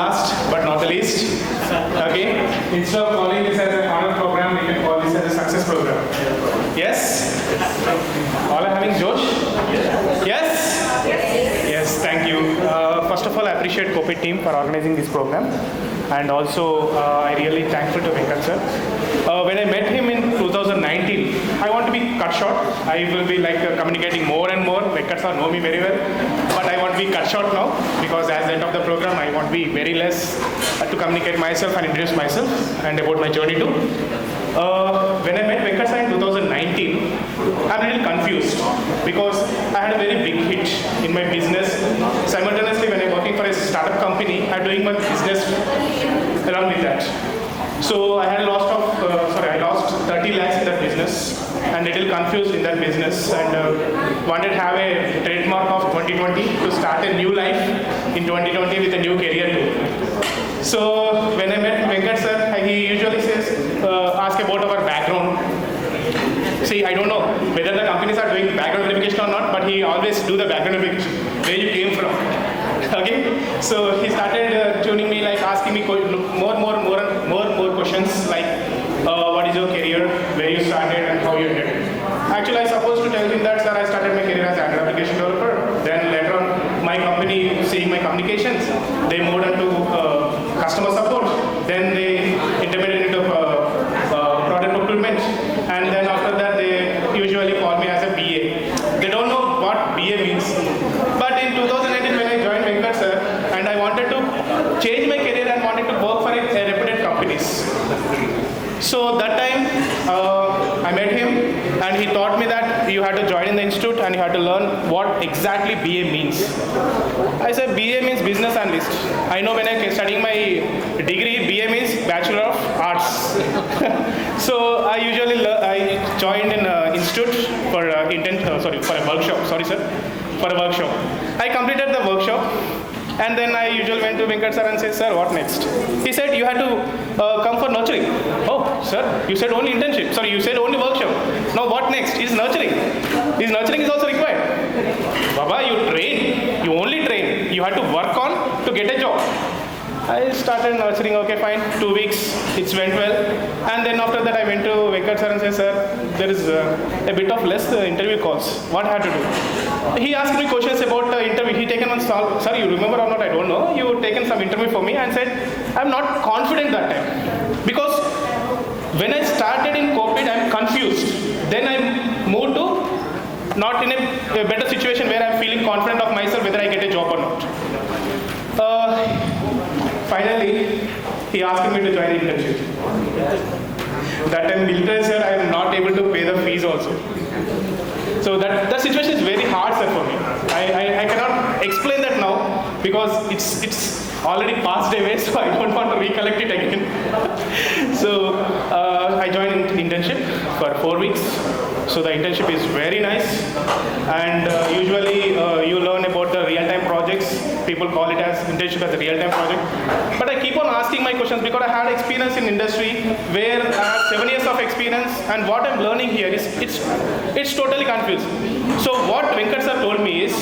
Last but not the least, okay, instead of calling this as a honor program, we can call this as a success program. Yes? All are having Josh? Yes? Yes, thank you. First of all, I appreciate Coepd team for organizing this program, and also I really thankful to Venkat sir. When I met him in 2019, I want to be cut short. I will be communicating more and more. Venkat sir know me very well, but I want to be cut short now because at the end of the program, I want to be very less to communicate myself and introduce myself and about my journey too. When I met Venkat sir in 2019, I'm a little confused because I had a very big hit in my business. Simultaneously, when I'm working for a startup company, I'm doing my business along with that. So I had I lost 30 lakhs in that business and a little confused in that business and wanted to have a trademark of 2020 to start a new life in 2020 with a new career too. So when I met Venkat sir, he usually says, ask about our background. See, I don't know whether the companies are doing background verification or not, but he always do the background verification, where you came from. Okay, so he started tuning me, asking me more questions like, what is your career, where you started, and how you ended. Actually, I supposed to tell him that, sir, I started my career as an application developer. Then later on, my company, seeing my communications, they moved into customer support. Then they intermediate into product procurement, and then after that, they usually call me as a BA. They don't know what BA means. But in 2018, when I joined Venkat sir, and I wanted to change my career and wanted to work for a reputed companies. So that time, I met him, and he taught me that you had to join in the institute and you had to learn what exactly BA means. I said BA means business analyst. I know when I was studying my degree, BA means Bachelor of Arts. So I usually I joined in institute for for a workshop. Sorry, sir, for a workshop. I completed the workshop. And then I usually went to Venkat sir and said, sir, what next? He said, you had to come for nurturing. Oh, sir, you said only internship. Sorry, you said only workshop. Now what next? Is nurturing. Is nurturing is also required. Baba, you train. You only train. You had to work on to get a job. I started nurturing, okay, fine, 2 weeks, it went well. And then after that I went to Venkat sir and said, sir, there is a bit of less interview calls. What I had to do? He asked me questions about the interview. He taken one, sir, you remember or not, I don't know. You taken some interview for me and said, I'm not confident that time. Because when I started in Coepd, I'm confused. Then I moved to not in a better situation where I'm feeling confident of myself whether I get a job or not. Finally, he asked me to join the internship. That time, literally, sir, I am not able to pay the fees also. So that situation is very hard, sir, for me. I cannot explain that now because it's already passed away, so I don't want to recollect it again. So I joined internship for 4 weeks. So the internship is very nice, and usually you learn about the real-time projects. People call it as internship as a real-time project. But I keep on asking my questions because I had experience in industry where I have 7 years of experience, and what I'm learning here is it's totally confused. So what Venkat sir told me is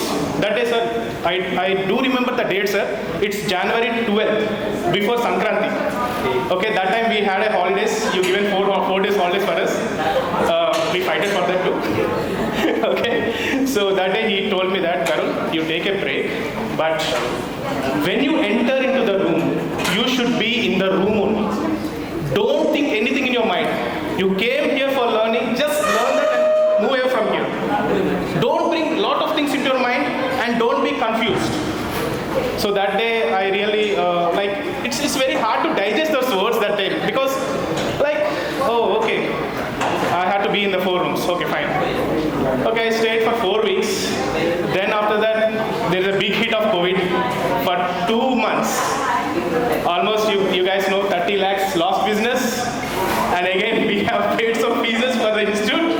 that day, sir, I do remember the date, sir. It's January 12th before Sankranti. Okay, that time we had a holidays. You given 4 days holidays for us. We fighted for that too. Okay, so that day he told me that, Karun, you take a break, but when you enter into the room, you should be in the room only. Don't think anything in your mind. You came here for learning, just learn that and move away from here. Don't bring a lot of things into your mind and don't be confused. So that day I really, it's very hard to digest those words that day because oh, okay. I had to be in the 4 rooms. Okay, fine. Okay, I stayed for 4 weeks. Then after that, there is a big hit of COVID for 2 months. Almost, you guys know, 30 lakhs lost business. And again, we have paid some fees for the institute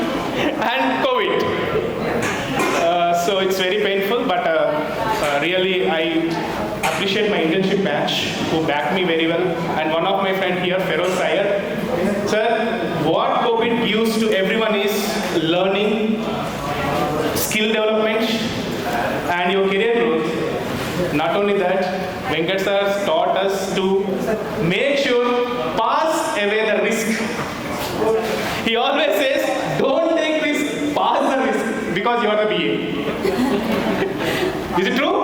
and COVID. So it's very painful, but really I appreciate my internship batch who backed me very well. And one of my friend here, Feroz Sayer. Sir, what Coepd gives to everyone is learning, skill development, and your career growth. Not only that, Venkat sir taught taught us to make sure pass away the risk. He always says, don't take risk, pass the risk, because you are the BA. Is it true?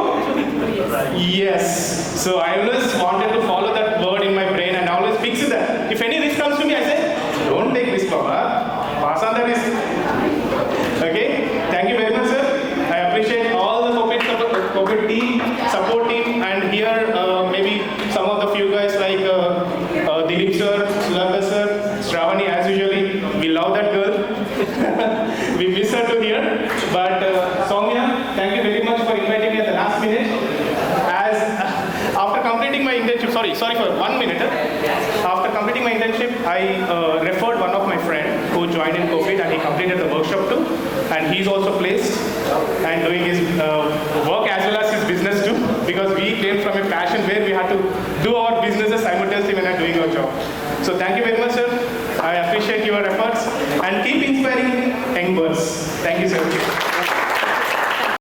Yes. So I always wanted to follow that word in my brain and I always fix that. If any risk comes to me, I say, don't take risk, Baba. Pass on the risk. Okay? Thank you very much, sir. I appreciate all the Coepd team, support team, and here maybe some of the few guys like Dilip sir, Sulaka sir, Shravani as usually. We love that girl. We miss her to here. But Soumya, thank you very much for inviting me at the last minute. As after completing my internship, sorry for 1 minute. After completing my internship, I referred one of my friend who joined in Coepd and he completed the workshop too. And he's also placed and doing his work as well as his business too. Because we came from a passion where we had to do our businesses simultaneously when we are doing our job. So thank you very much, sir. I appreciate your efforts and keep inspiring young birds. Thank you, sir.